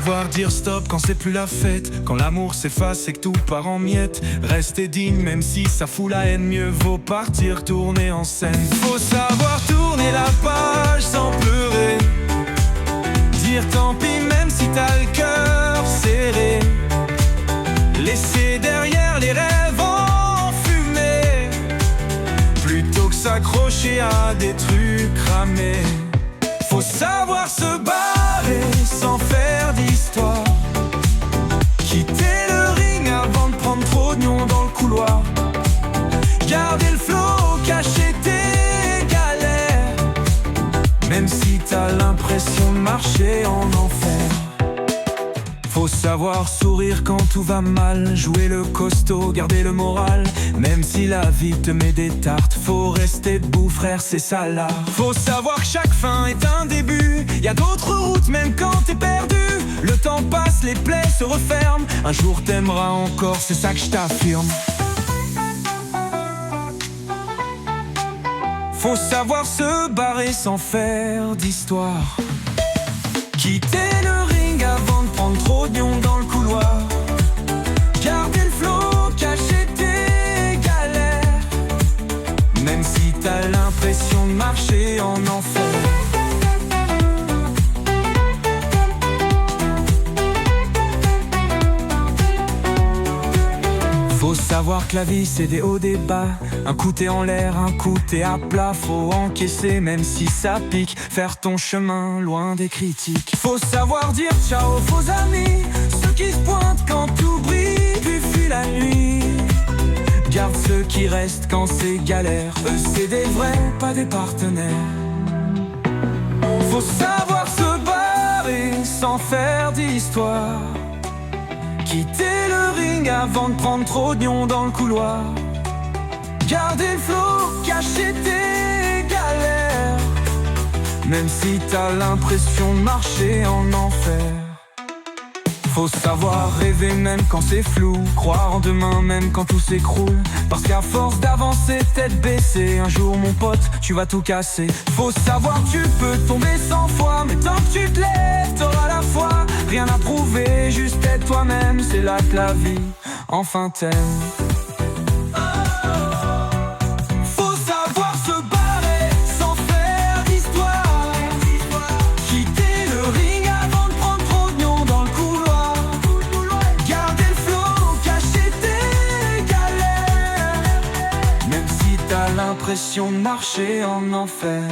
savoir dire stop quand c'est plus la fête, quand l'amour s'efface et que tout part en miettes. Rester digne même si ça fout la haine, mieux vaut partir tourner en scène. Faut savoir tourner la page sans pleurer, dire tant pis même si t'as le cœur serré. Laisser derrière les rêves en fumée, plutôt que s'accrocher à des trucs cramés. Faut savoir se barrer sans faire d'histoire, quitter le ring avant de prendre trop de nions dans le couloir. Garder le flow, cacher tes galères, même si t'as l'impression de marcher en enfer. Faut savoir sourire quand tout va mal, jouer le costaud, garder le moral. Même si la vie te met des tartes, faut rester debout frère, c'est ça là. Faut savoir que chaque fin est un début, y a d'autres routes même quand t'es perdu. Le temps passe, les plaies se referment, un jour t'aimeras encore, c'est ça que je t'affirme. Faut savoir se barrer sans faire d'histoire, quitter le ring avant de prendre trop de nions dans le couloir. Garder le flow, cacher tes galères, même si t'as l'impression de marcher en enfer. Faut savoir que la vie c'est des hauts, des bas. Un coup t'es en l'air, un coup t'es à plat. Faut encaisser même si ça pique, faire ton chemin loin des critiques. Faut savoir dire ciao aux faux amis, ceux qui se pointent quand tout brille, puis fuit la nuit. Garde ceux qui restent quand c'est galère, eux c'est des vrais, pas des partenaires. Faut savoir se barrer sans faire d'histoire, quitter le ring avant de prendre trop de nions dans le couloir. Garder le flow, cacher tes galères, même si t'as l'impression de marcher en enfer. Faut savoir rêver même quand c'est flou, croire en demain même quand tout s'écroule. Parce qu'à force d'avancer tête baissée, un jour mon pote, tu vas tout casser. Faut savoir que tu peux tomber 100 fois, mais tant que tu te lèves, t'auras la foi. Rien à prouver, juste être toi-même, c'est là que la vie enfin t'aime. Faut savoir se barrer sans faire d'histoire, quitter le ring avant de prendre trop de nions dans le couloir. Garder le flow, cacher tes galères, même si t'as l'impression de marcher en enfer.